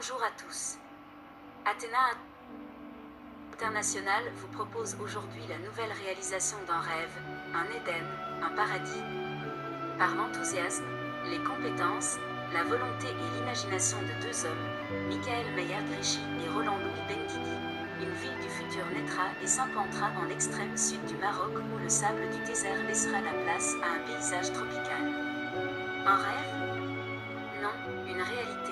Bonjour à tous. Athéna International vous propose aujourd'hui la nouvelle réalisation d'un rêve, un Éden, un paradis. Par l'enthousiasme, les compétences, la volonté et l'imagination de deux hommes, Michael Meyer-Grichy et Roland Louis Bendigui, une ville du futur naîtra et s'implantera dans l'extrême sud du Maroc où le sable du désert laissera la place à un paysage tropical. Un rêve? Non, une réalité.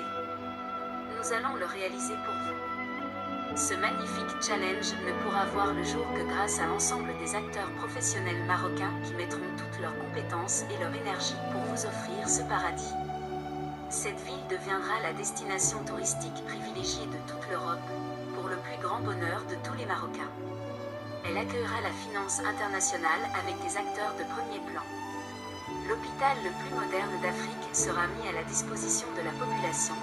Nous allons le réaliser pour vous. Ce magnifique challenge ne pourra voir le jour que grâce à l'ensemble des acteurs professionnels marocains qui mettront toutes leurs compétences et leur énergie pour vous offrir ce paradis. Cette ville deviendra la destination touristique privilégiée de toute l'Europe, pour le plus grand bonheur de tous les Marocains. Elle accueillera la finance internationale avec des acteurs de premier plan. L'hôpital le plus moderne d'Afrique sera mis à la disposition de la population,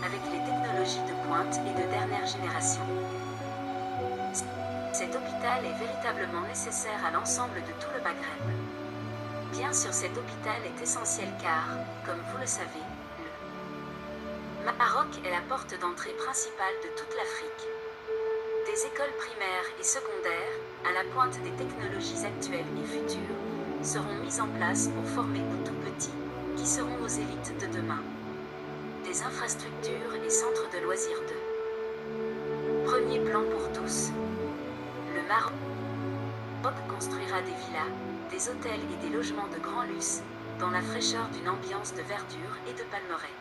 avec les technologies de pointe et de dernière génération. Cet hôpital est véritablement nécessaire à l'ensemble de tout le Maghreb. Bien sûr, cet hôpital est essentiel car, comme vous le savez, le Maroc est la porte d'entrée principale de toute l'Afrique. Des écoles primaires et secondaires, à la pointe des technologies actuelles et futures, seront mises en place pour former aux tout petits, qui seront nos élites de demain. Des infrastructures et centres de loisirs de premier plan pour tous. Le Maroc construira des villas, des hôtels et des logements de grand luxe, dans la fraîcheur d'une ambiance de verdure et de palmeraies.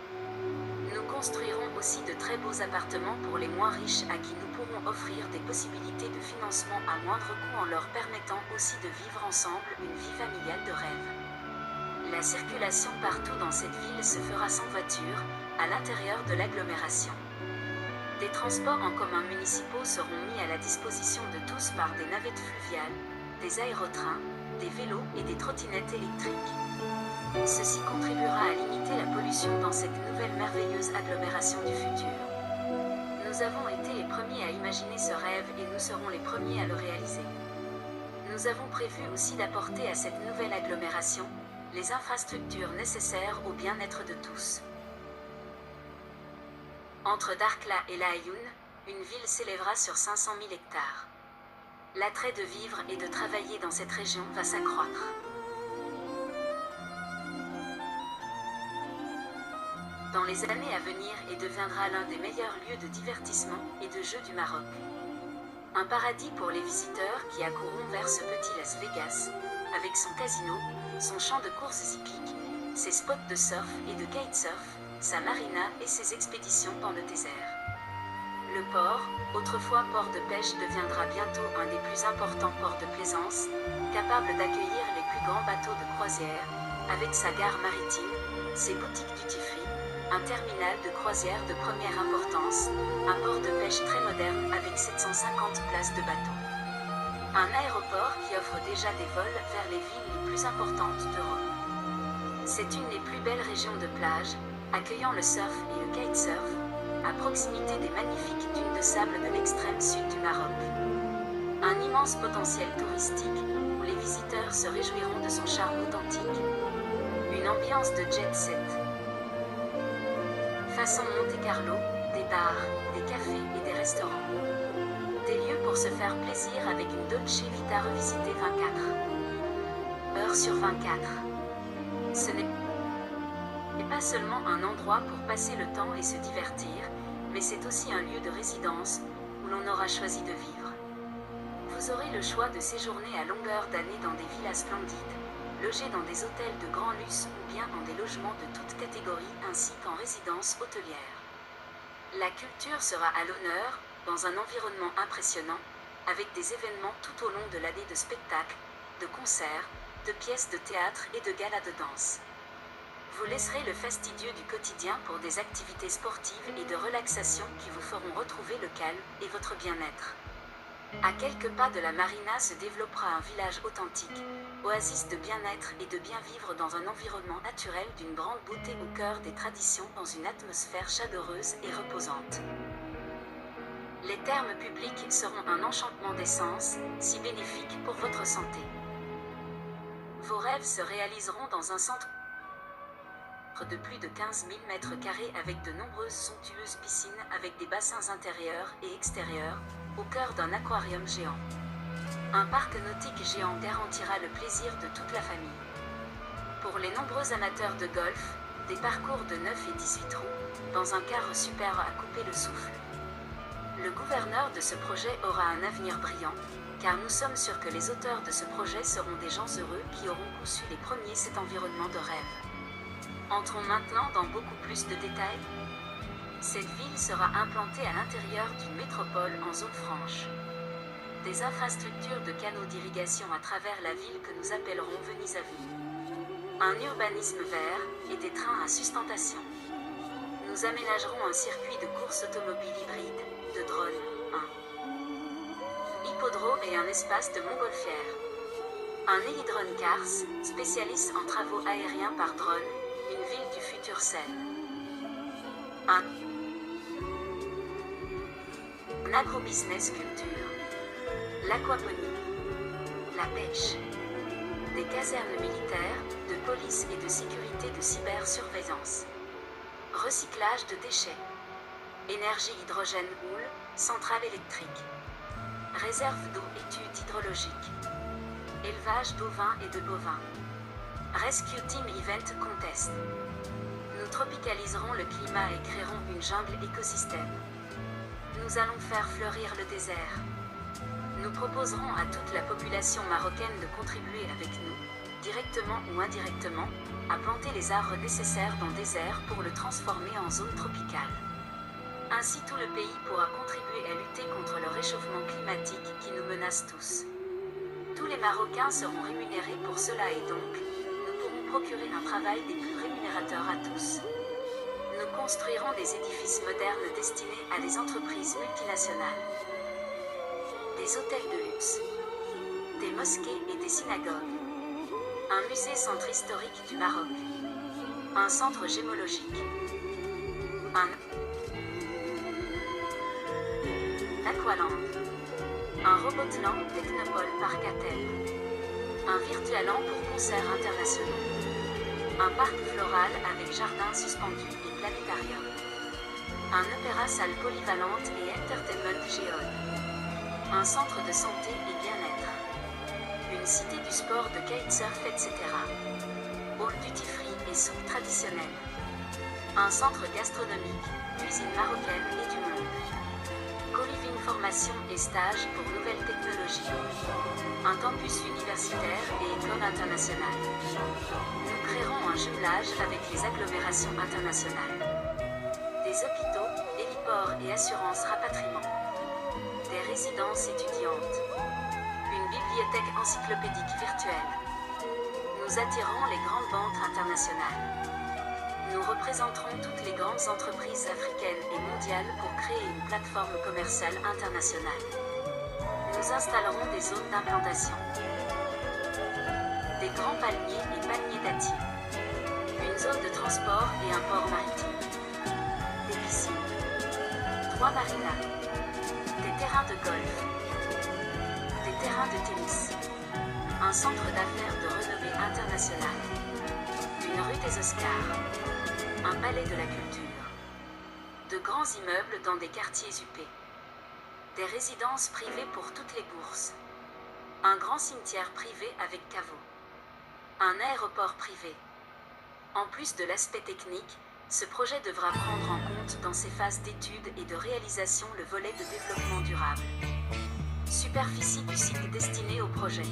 Nous construirons aussi de très beaux appartements pour les moins riches à qui nous pourrons offrir des possibilités de financement à moindre coût en leur permettant aussi de vivre ensemble une vie familiale de rêve. La circulation partout dans cette ville se fera sans voiture, à l'intérieur de l'agglomération. Des transports en commun municipaux seront mis à la disposition de tous par des navettes fluviales, des aérotrains, des vélos et des trottinettes électriques. Ceci contribuera à limiter la pollution dans cette nouvelle merveilleuse agglomération du futur. Nous avons été les premiers à imaginer ce rêve et nous serons les premiers à le réaliser. Nous avons prévu aussi d'apporter à cette nouvelle agglomération les infrastructures nécessaires au bien-être de tous. Entre Darkla et La Ayoun, une ville s'élèvera sur 500 000 hectares. L'attrait de vivre et de travailler dans cette région va s'accroître. Dans les années à venir et deviendra l'un des meilleurs lieux de divertissement et de jeux du Maroc. Un paradis pour les visiteurs qui accourront vers ce petit Las Vegas, avec son casino, son champ de courses hippiques, ses spots de surf et de kitesurf, sa marina et ses expéditions dans le désert. Le port, autrefois port de pêche, deviendra bientôt un des plus importants ports de plaisance, capable d'accueillir les plus grands bateaux de croisière, avec sa gare maritime, ses boutiques duty-free, un terminal de croisière de première importance, un port de pêche très moderne avec 750 places de bateau. Un aéroport qui offre déjà des vols vers les villes les plus importantes d'Europe. C'est une des plus belles régions de plage, accueillant le surf et le kitesurf, à proximité des magnifiques dunes de sable de l'extrême sud du Maroc. Un immense potentiel touristique, où les visiteurs se réjouiront de son charme authentique. Une ambiance de jet set. Façon Monte-Carlo, des bars, des cafés et des restaurants. Des lieux pour se faire plaisir avec une Dolce Vita revisitée 24 heures sur 24. Ce n'est pas seulement un endroit pour passer le temps et se divertir, mais c'est aussi un lieu de résidence où l'on aura choisi de vivre. Vous aurez le choix de séjourner à longueur d'année dans des villas splendides, logés dans des hôtels de grand luxe ou bien dans des logements de toutes catégories ainsi qu'en résidence hôtelière. La culture sera à l'honneur, dans un environnement impressionnant, avec des événements tout au long de l'année de spectacles, de concerts, de pièces de théâtre et de galas de danse. Vous laisserez le fastidieux du quotidien pour des activités sportives et de relaxation qui vous feront retrouver le calme et votre bien-être. À quelques pas de la marina se développera un village authentique, oasis de bien-être et de bien vivre dans un environnement naturel d'une grande beauté au cœur des traditions dans une atmosphère chaleureuse et reposante. Les thermes publics seront un enchantement d'essence, si bénéfiques pour votre santé. Vos rêves se réaliseront dans un centre de plus de 15 000 m² avec de nombreuses somptueuses piscines avec des bassins intérieurs et extérieurs, au cœur d'un aquarium géant. Un parc nautique géant garantira le plaisir de toute la famille. Pour les nombreux amateurs de golf, des parcours de 9 et 18 roues, dans un cadre super à couper le souffle. Le gouverneur de ce projet aura un avenir brillant, car nous sommes sûrs que les auteurs de ce projet seront des gens heureux qui auront conçu les premiers cet environnement de rêve. Entrons maintenant dans beaucoup plus de détails. Cette ville sera implantée à l'intérieur d'une métropole en zone franche. Des infrastructures de canaux d'irrigation à travers la ville que nous appellerons Venise Avenue. Un urbanisme vert et des trains à sustentation. Nous aménagerons un circuit de course automobile hybride, de drone, un hippodrome et un espace de montgolfière. Un hélidrone Cars, spécialiste en travaux aériens par drone, une ville du futur saine. Un agrobusiness culture. L'aquaponie. La pêche. Des casernes militaires, de police et de sécurité de cybersurveillance. Recyclage de déchets. Énergie hydrogène houle, centrale électrique. Réserve d'eau études hydrologiques. Élevage d'ovins et de bovins. Rescue Team Event Contest. Nous tropicaliserons le climat et créerons une jungle écosystème. Nous allons faire fleurir le désert. Nous proposerons à toute la population marocaine de contribuer avec nous, directement ou indirectement, à planter les arbres nécessaires dans le désert pour le transformer en zone tropicale. Ainsi tout le pays pourra contribuer à lutter contre le réchauffement climatique qui nous menace tous. Tous les Marocains seront rémunérés pour cela et donc, nous pourrons procurer un travail des plus rémunérateurs à tous. Nous construirons des édifices modernes destinés à des entreprises multinationales. Des hôtels de luxe. Des mosquées et des synagogues. Un musée-centre historique du Maroc. Un centre gémologique. Un Aqualand. Un Robotland Technopole Parc Athènes. Un Virtualand pour concerts internationaux. Un parc floral avec jardin suspendu et planétarium. Un opéra salle polyvalente et entertainment géode. Un centre de santé et bien-être. Une cité du sport de kitesurf, etc. Hall duty free et souk traditionnel. Un centre gastronomique, cuisine marocaine et du monde. Co-living formation et stage pour nouvelles technologies. Un campus universitaire et école internationale. Nous créerons un jumelage avec les agglomérations internationales. Des hôpitaux, héliports et assurances rapatriement. Des résidences étudiantes. Une bibliothèque encyclopédique virtuelle. Nous attirons les grandes banques internationales. Nous représenterons toutes les grandes entreprises africaines et mondiales pour créer une plateforme commerciale internationale. Nous installerons des zones d'implantation. Des grands palmiers et palmiers dattiers. Une zone de transport et un port maritime. Des piscines. 3 marinas. Des terrains de golf. Des terrains de tennis. Un centre d'affaires de renommée internationale. Une rue des Oscars. Un palais de la culture. De grands immeubles dans des quartiers huppés. Des résidences privées pour toutes les bourses. Un grand cimetière privé avec caveau. Un aéroport privé. En plus de l'aspect technique, ce projet devra prendre en compte dans ses phases d'étude et de réalisation le volet de développement durable. Superficie du site destinée au projet.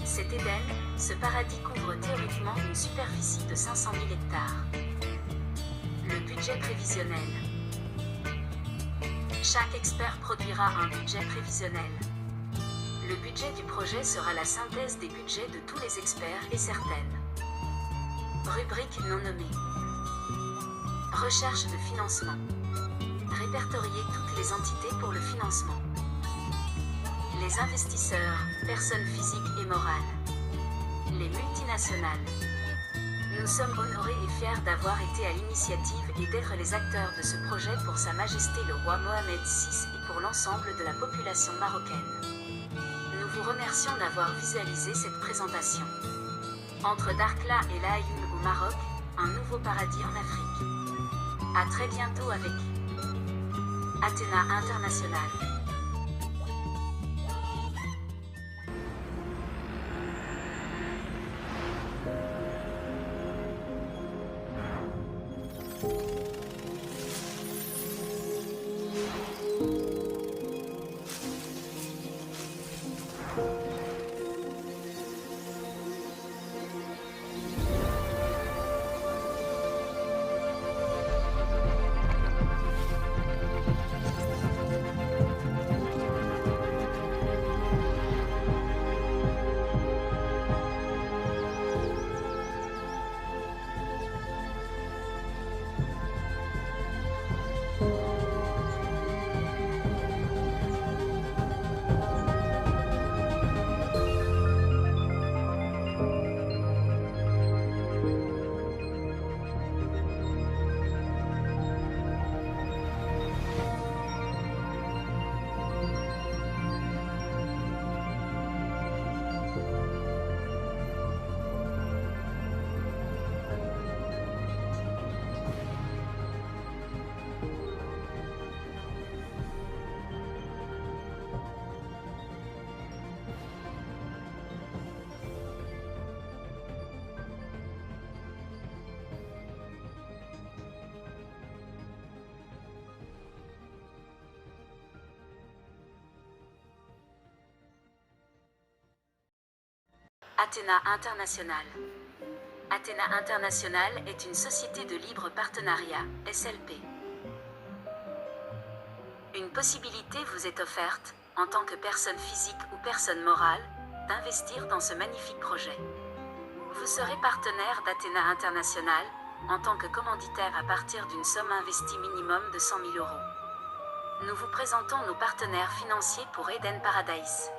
Cet Éden, ce paradis couvre théoriquement une superficie de 500 000 hectares. Le budget prévisionnel. Chaque expert produira un budget prévisionnel. Le budget du projet sera la synthèse des budgets de tous les experts et certaines rubriques non nommées. Recherche de financement. Répertorier toutes les entités pour le financement. Les investisseurs, personnes physiques et morales. Les multinationales. Nous sommes honorés et fiers d'avoir été à l'initiative et d'être les acteurs de ce projet pour Sa Majesté le Roi Mohamed VI et pour l'ensemble de la population marocaine. Nous vous remercions d'avoir visualisé cette présentation. Entre Dakhla et La Aïoun au Maroc, un nouveau paradis en Afrique. À très bientôt avec Athéna International. Athéna International. Athéna International est une société de libre partenariat, SLP. Une possibilité vous est offerte, en tant que personne physique ou personne morale, d'investir dans ce magnifique projet. Vous serez partenaire d'Athéna International, en tant que commanditaire à partir d'une somme investie minimum de 100 000 euros. Nous vous présentons nos partenaires financiers pour Eden Paradise.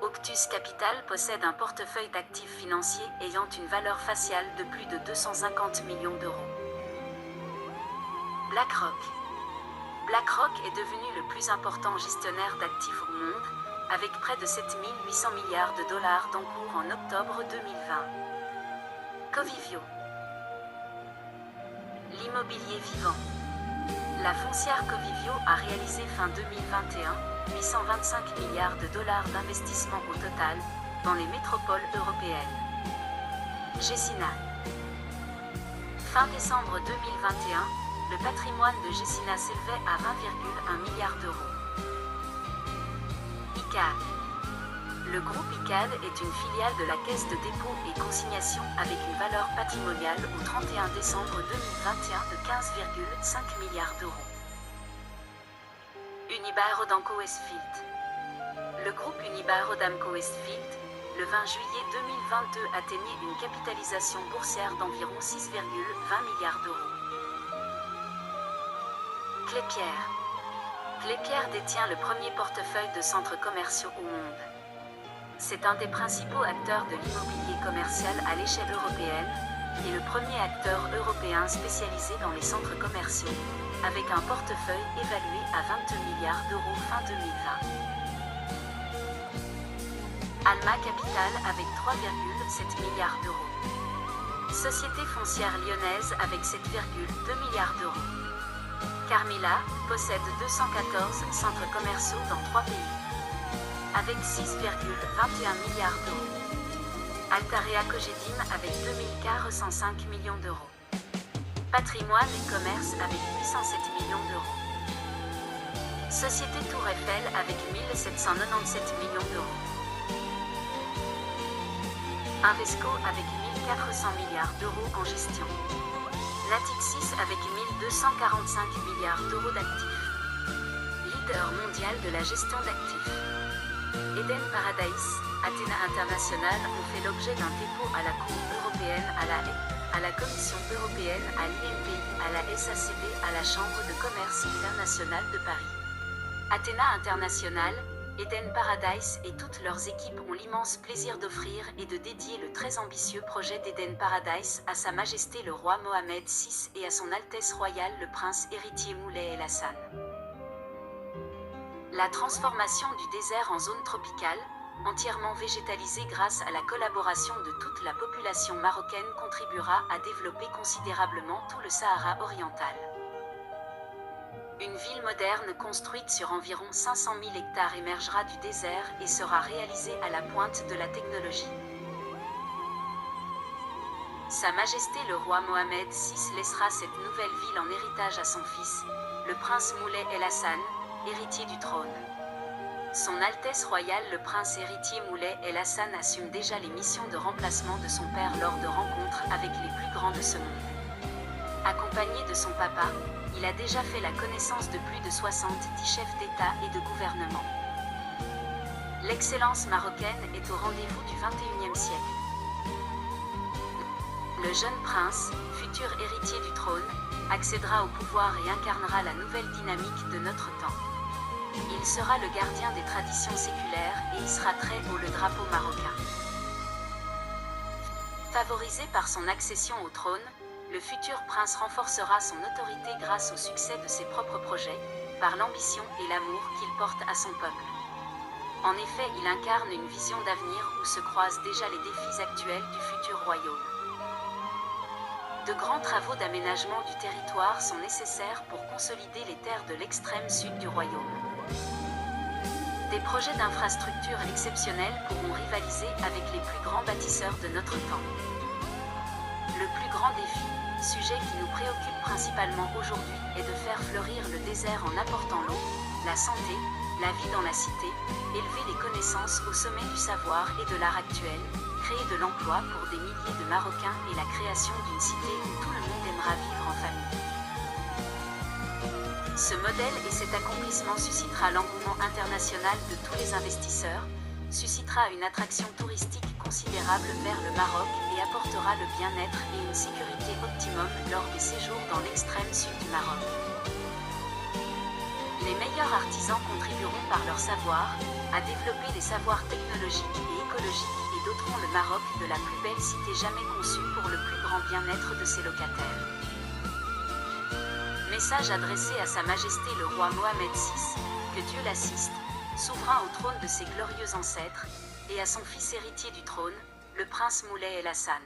Octus Capital possède un portefeuille d'actifs financiers ayant une valeur faciale de plus de 250 millions d'euros. BlackRock. BlackRock est devenu le plus important gestionnaire d'actifs au monde, avec près de 7 800 milliards de dollars d'encours en octobre 2020. Covivio. L'immobilier vivant. La foncière Covivio a réalisé fin 2021 825 milliards de dollars d'investissement au total dans les métropoles européennes. Gecina. Fin décembre 2021, le patrimoine de Gecina s'élevait à 1,1 milliard d'euros. ICAD. Le groupe ICAD est une filiale de la Caisse de dépôt et consignation avec une valeur patrimoniale au 31 décembre 2021 de 15,5 milliards d'euros. Unibail-Rodamco Westfield. Le groupe Unibail-Rodamco Westfield, le 20 juillet 2022 atteignait une capitalisation boursière d'environ 6,20 milliards d'euros. Klépierre. Klépierre détient le premier portefeuille de centres commerciaux au monde. C'est un des principaux acteurs de l'immobilier commercial à l'échelle européenne, et le premier acteur européen spécialisé dans les centres commerciaux, avec un portefeuille évalué à 22 milliards d'euros fin 2020. Alma Capital avec 3,7 milliards d'euros. Société foncière lyonnaise avec 7,2 milliards d'euros. Carmila possède 214 centres commerciaux dans 3 pays, avec 6,21 milliards d'euros. Altarea Cogedim avec 2405 millions d'euros. Patrimoine et commerce avec 807 millions d'euros. Société Tour Eiffel avec 1797 millions d'euros. Invesco avec 1400 milliards d'euros en gestion. Natixis avec 1245 milliards d'euros d'actifs. Leader mondial de la gestion d'actifs. Eden Paradise, Athéna International ont fait l'objet d'un dépôt à la Cour européenne, à la Commission européenne, à l'INPI, à la SACD, à la Chambre de commerce internationale de Paris. Athéna International, Eden Paradise et toutes leurs équipes ont l'immense plaisir d'offrir et de dédier le très ambitieux projet d'Eden Paradise à Sa Majesté le Roi Mohamed VI et à Son Altesse Royale le Prince héritier Moulay El Hassan. La transformation du désert en zone tropicale, entièrement végétalisé grâce à la collaboration de toute la population marocaine, contribuera à développer considérablement tout le Sahara oriental. Une ville moderne construite sur environ 500 000 hectares émergera du désert et sera réalisée à la pointe de la technologie. Sa Majesté le roi Mohamed VI laissera cette nouvelle ville en héritage à son fils, le prince Moulay El Hassan, héritier du trône. Son Altesse royale le prince héritier Moulay El Hassan assume déjà les missions de remplacement de son père lors de rencontres avec les plus grands de ce monde. Accompagné de son papa, il a déjà fait la connaissance de plus de 70 chefs d'État et de gouvernement. L'excellence marocaine est au rendez-vous du XXIe siècle. Le jeune prince, futur héritier du trône, accédera au pouvoir et incarnera la nouvelle dynamique de notre temps. Il sera le gardien des traditions séculaires et hissera très haut le drapeau marocain. Favorisé par son accession au trône, le futur prince renforcera son autorité grâce au succès de ses propres projets, par l'ambition et l'amour qu'il porte à son peuple. En effet, il incarne une vision d'avenir où se croisent déjà les défis actuels du futur royaume. De grands travaux d'aménagement du territoire sont nécessaires pour consolider les terres de l'extrême sud du royaume. Des projets d'infrastructures exceptionnels pourront rivaliser avec les plus grands bâtisseurs de notre temps. Le plus grand défi, sujet qui nous préoccupe principalement aujourd'hui, est de faire fleurir le désert en apportant l'eau, la santé, la vie dans la cité, élever les connaissances au sommet du savoir et de l'art actuel, créer de l'emploi pour des milliers de Marocains et la création d'une cité où tout le monde aimera vivre en famille. Ce modèle et cet accomplissement suscitera l'engouement international de tous les investisseurs, suscitera une attraction touristique considérable vers le Maroc et apportera le bien-être et une sécurité optimum lors des séjours dans l'extrême sud du Maroc. Les meilleurs artisans contribueront par leur savoir à développer des savoirs technologiques et écologiques et doteront le Maroc de la plus belle cité jamais conçue pour le plus grand bien-être de ses locataires. Message adressé à Sa Majesté le roi Mohamed VI, que Dieu l'assiste, souverain au trône de ses glorieux ancêtres, et à son fils héritier du trône, le prince Moulay El Hassan.